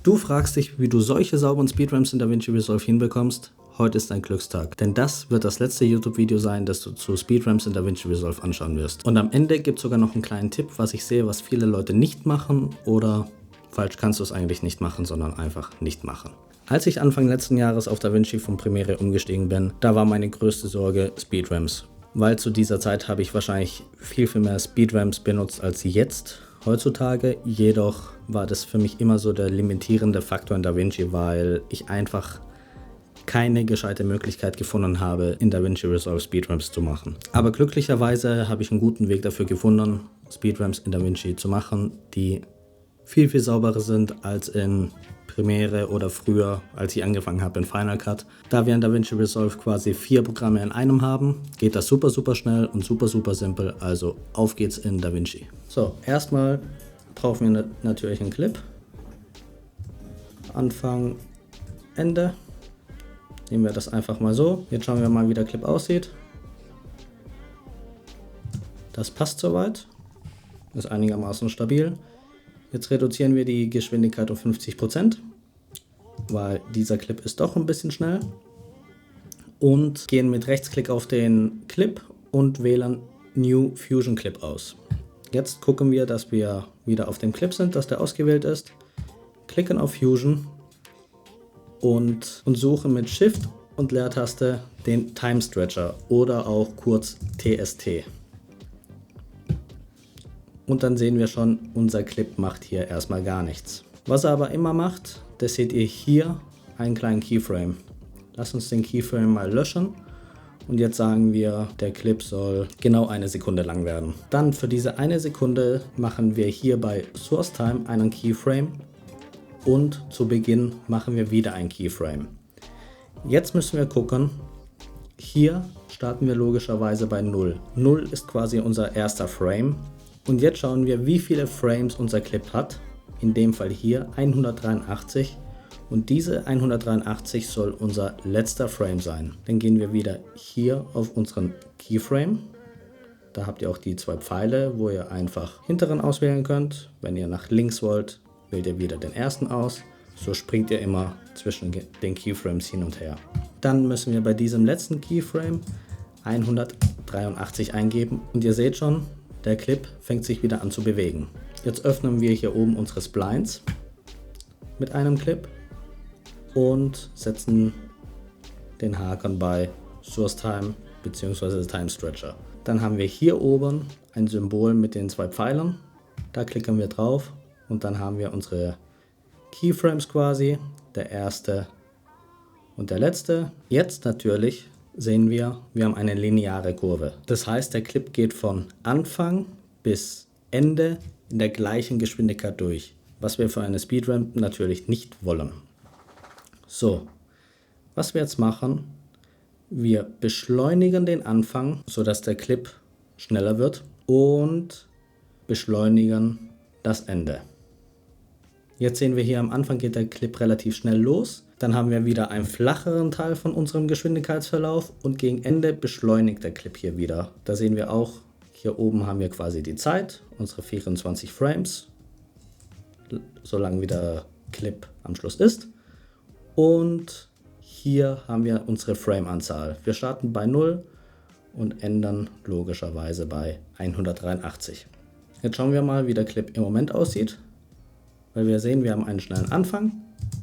Du fragst dich, wie du solche sauberen Speedramps in DaVinci Resolve hinbekommst? Heute ist dein Glückstag, denn das wird das letzte YouTube-Video sein, das du zu Speedramps in DaVinci Resolve anschauen wirst. Und am Ende gibt es sogar noch einen kleinen Tipp, was ich sehe, was viele Leute nicht machen oder falsch kannst du es eigentlich nicht machen, sondern einfach nicht machen. Als ich Anfang letzten Jahres auf DaVinci von Premiere umgestiegen bin, da war meine größte Sorge Speedramps. Weil zu dieser Zeit habe ich wahrscheinlich viel mehr Speedramps benutzt als jetzt heutzutage. Jedoch war das für mich immer so der limitierende Faktor in DaVinci, weil ich einfach keine gescheite Möglichkeit gefunden habe, in DaVinci Resolve Speedramps zu machen. Aber glücklicherweise habe ich einen guten Weg dafür gefunden, Speedramps in DaVinci zu machen, die viel sauberer sind als in Premiere oder früher, als ich angefangen habe in Final Cut. Da wir in DaVinci Resolve quasi 4 Programme in einem haben, geht das super schnell und super simpel. Also auf geht's in DaVinci. So, erstmal brauchen wir natürlich einen Clip. Anfang, Ende. Nehmen wir das einfach mal so. Jetzt schauen wir mal, wie der Clip aussieht. Das passt soweit. Ist einigermaßen stabil. Jetzt reduzieren wir die Geschwindigkeit auf 50%, weil dieser Clip ist doch ein bisschen schnell. Und gehen mit Rechtsklick auf den Clip und wählen New Fusion Clip aus. Jetzt gucken wir, dass wir wieder auf dem Clip sind, dass der ausgewählt ist. Klicken auf Fusion und suchen mit Shift und Leertaste den Time Stretcher oder auch kurz TST. Und dann sehen wir schon, unser Clip macht hier erstmal gar nichts. Was er aber immer macht, das seht ihr hier, einen kleinen Keyframe. Lass uns den Keyframe mal löschen. Und jetzt sagen wir, der Clip soll genau 1 Sekunde lang werden. Dann für diese 1 Sekunde machen wir hier bei Source Time einen Keyframe. Und zu Beginn machen wir wieder einen Keyframe. Jetzt müssen wir gucken, hier starten wir logischerweise bei 0. 0 ist quasi unser erster Frame. Und jetzt schauen wir, wie viele Frames unser Clip hat. In dem Fall hier 183. Und diese 183 soll unser letzter Frame sein. Dann gehen wir wieder hier auf unseren Keyframe. Da habt ihr auch die 2 Pfeile, wo ihr einfach hinteren auswählen könnt. Wenn ihr nach links wollt, wählt ihr wieder den ersten aus. So springt ihr immer zwischen den Keyframes hin und her. Dann müssen wir bei diesem letzten Keyframe 183 eingeben. Und ihr seht schon, der Clip fängt sich wieder an zu bewegen. Jetzt öffnen wir hier oben unsere Splines mit einem Clip und setzen den Haken bei Source Time bzw. Time Stretcher. Dann haben wir hier oben ein Symbol mit den 2 Pfeilern. Da klicken wir drauf und dann haben wir unsere Keyframes quasi, der erste und der letzte. Jetzt natürlich sehen wir haben eine lineare Kurve. Das heißt, der Clip geht von Anfang bis Ende in der gleichen Geschwindigkeit durch, was wir für eine Speedramp natürlich nicht wollen. So, was wir jetzt machen, wir beschleunigen den Anfang, sodass der Clip schneller wird und beschleunigen das Ende. Jetzt sehen wir hier am Anfang geht der Clip relativ schnell los. Dann haben wir wieder einen flacheren Teil von unserem Geschwindigkeitsverlauf und gegen Ende beschleunigt der Clip hier wieder. Da sehen wir auch, hier oben haben wir quasi die Zeit, unsere 24 Frames, solange wie der Clip am Schluss ist. Und hier haben wir unsere Frame-Anzahl. Wir starten bei 0 und ändern logischerweise bei 183. Jetzt schauen wir mal, wie der Clip im Moment aussieht. Weil wir sehen, wir haben einen schnellen Anfang,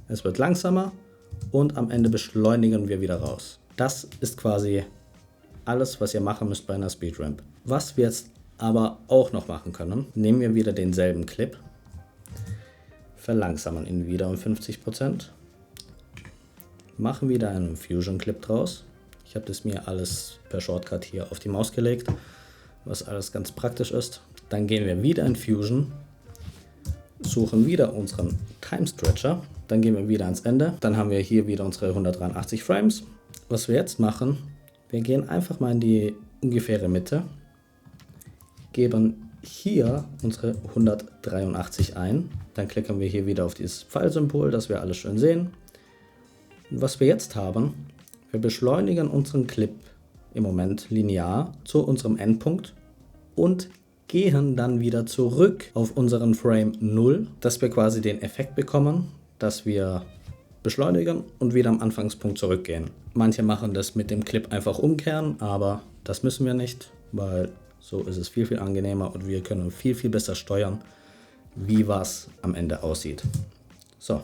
es wird langsamer und am Ende beschleunigen wir wieder raus. Das ist quasi alles, was ihr machen müsst bei einer Speedramp. Was wir jetzt aber auch noch machen können, nehmen wir wieder denselben Clip, verlangsamen ihn wieder um 50%, machen wieder einen Fusion Clip draus. Ich habe das mir alles per Shortcut hier auf die Maus gelegt, was alles ganz praktisch ist. Dann gehen wir wieder in Fusion, suchen wieder unseren Time Stretcher, dann gehen wir wieder ans Ende, dann haben wir hier wieder unsere 183 Frames. Was wir jetzt machen, wir gehen einfach mal in die ungefähre Mitte, geben hier unsere 183 ein, dann klicken wir hier wieder auf dieses Pfeilsymbol, dass wir alles schön sehen. Und was wir jetzt haben, wir beschleunigen unseren Clip im Moment linear zu unserem Endpunkt und gehen dann wieder zurück auf unseren Frame 0, dass wir quasi den Effekt bekommen, dass wir beschleunigen und wieder am Anfangspunkt zurückgehen. Manche machen das mit dem Clip einfach umkehren, aber das müssen wir nicht, weil so ist es viel, viel angenehmer und wir können viel, viel besser steuern, wie was am Ende aussieht. So,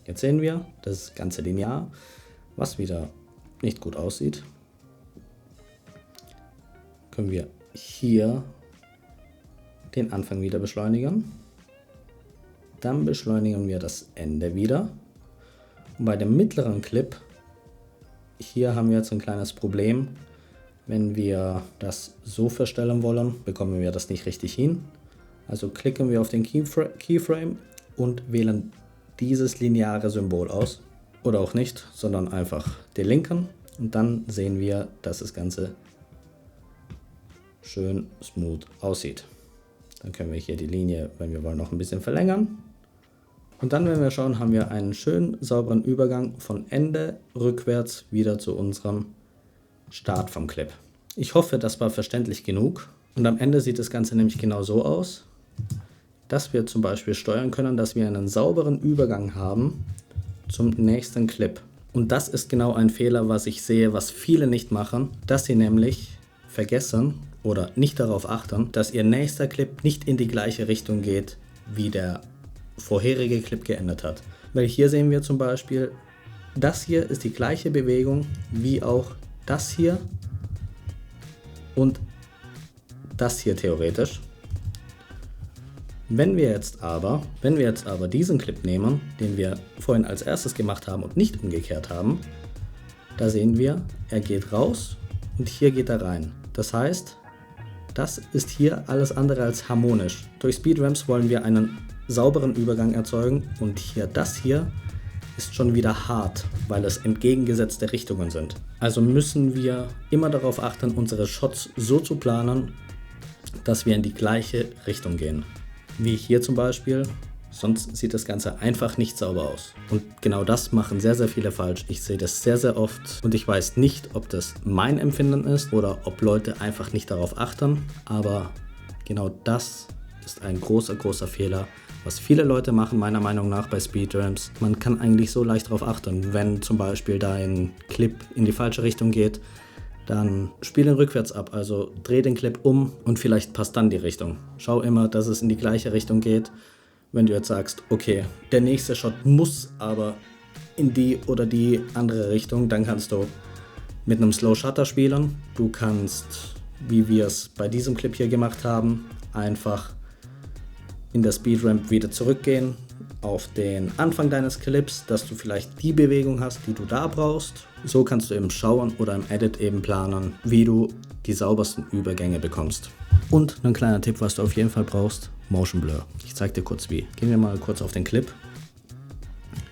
jetzt sehen wir das Ganze linear, was wieder nicht gut aussieht. Können wir hier den Anfang wieder beschleunigen. Dann beschleunigen wir das Ende wieder. Und bei dem mittleren Clip, hier haben wir jetzt ein kleines Problem. Wenn wir das so verstellen wollen, bekommen wir das nicht richtig hin. Also klicken wir auf den Keyframe und wählen dieses lineare Symbol aus. Oder auch nicht, sondern einfach delinken. Und dann sehen wir, dass das Ganze schön smooth aussieht. Dann können wir hier die Linie, wenn wir wollen, noch ein bisschen verlängern. Und dann, wenn wir schauen, haben wir einen schönen sauberen Übergang von Ende rückwärts wieder zu unserem Start vom Clip. Ich hoffe, das war verständlich genug. Und am Ende sieht das Ganze nämlich genau so aus, dass wir zum Beispiel steuern können, dass wir einen sauberen Übergang haben zum nächsten Clip. Und das ist genau ein Fehler, was ich sehe, was viele nicht machen, dass sie nämlich vergessen oder nicht darauf achten, dass ihr nächster Clip nicht in die gleiche Richtung geht, wie der vorherige Clip geendet hat. Weil hier sehen wir zum Beispiel, das hier ist die gleiche Bewegung wie auch das hier und das hier theoretisch. Wenn wir jetzt aber diesen Clip nehmen, den wir vorhin als erstes gemacht haben und nicht umgekehrt haben, da sehen wir, er geht raus und hier geht er rein. Das heißt, das ist hier alles andere als harmonisch. Durch Speedramps wollen wir einen sauberen Übergang erzeugen und hier das hier ist schon wieder hart, weil es entgegengesetzte Richtungen sind. Also müssen wir immer darauf achten, unsere Shots so zu planen, dass wir in die gleiche Richtung gehen. Wie hier zum Beispiel, sonst sieht das Ganze einfach nicht sauber aus. Und genau das machen sehr, sehr viele falsch. Ich sehe das sehr, sehr oft und ich weiß nicht, ob das mein Empfinden ist oder ob Leute einfach nicht darauf achten. Aber genau das ist ein großer, großer Fehler, was viele Leute machen, meiner Meinung nach, bei Speedramps. Man kann eigentlich so leicht darauf achten, wenn zum Beispiel dein Clip in die falsche Richtung geht, dann spiel ihn rückwärts ab, also dreh den Clip um und vielleicht passt dann die Richtung. Schau immer, dass es in die gleiche Richtung geht. Wenn du jetzt sagst, okay, der nächste Shot muss aber in die oder die andere Richtung, dann kannst du mit einem Slow Shutter spielen. Du kannst, wie wir es bei diesem Clip hier gemacht haben, einfach in der Speedramp wieder zurückgehen auf den Anfang deines Clips, dass du vielleicht die Bewegung hast, die du da brauchst. So kannst du eben schauen oder im Edit eben planen, wie du die saubersten Übergänge bekommst. Und ein kleiner Tipp, was du auf jeden Fall brauchst, Motion Blur. Ich zeige dir kurz wie. Gehen wir mal kurz auf den Clip.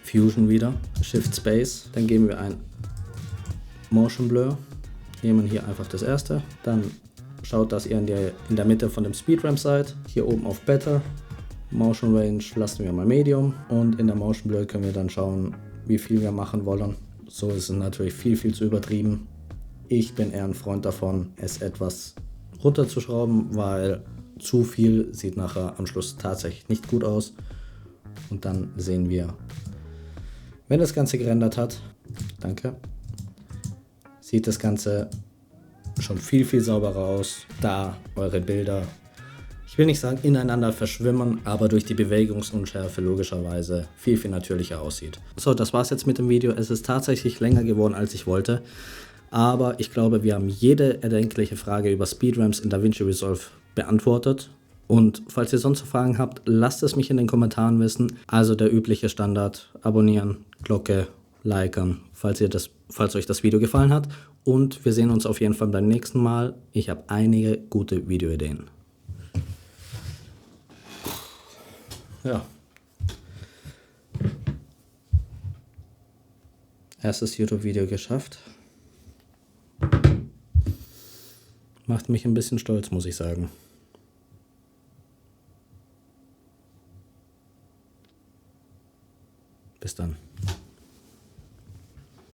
Fusion wieder, Shift Space, dann geben wir ein Motion Blur, nehmen hier einfach das erste, dann schaut, dass ihr in der Mitte von dem Speedramp seid, hier oben auf Better, Motion Range lassen wir mal Medium und in der Motion Blur können wir dann schauen, wie viel wir machen wollen. So ist es natürlich viel, viel zu übertrieben. Ich bin eher ein Freund davon, es etwas runterzuschrauben, weil zu viel sieht nachher am Schluss tatsächlich nicht gut aus. Und dann sehen wir, wenn das Ganze gerendert hat, danke, sieht das Ganze schon viel, viel sauberer aus, da eure Bilder, ich will nicht sagen ineinander verschwimmen, aber durch die Bewegungsunschärfe logischerweise viel, viel natürlicher aussieht. So, das war's jetzt mit dem Video. Es ist tatsächlich länger geworden, als ich wollte, aber ich glaube, wir haben jede erdenkliche Frage über Speedramps in DaVinci Resolve beantwortet. Und falls ihr sonst Fragen habt, lasst es mich in den Kommentaren wissen. Also der übliche Standard, abonnieren, Glocke, liken, falls euch das Video gefallen hat. Und wir sehen uns auf jeden Fall beim nächsten Mal. Ich habe einige gute Videoideen. Ja. Erstes YouTube-Video geschafft. Macht mich ein bisschen stolz, muss ich sagen. Bis dann.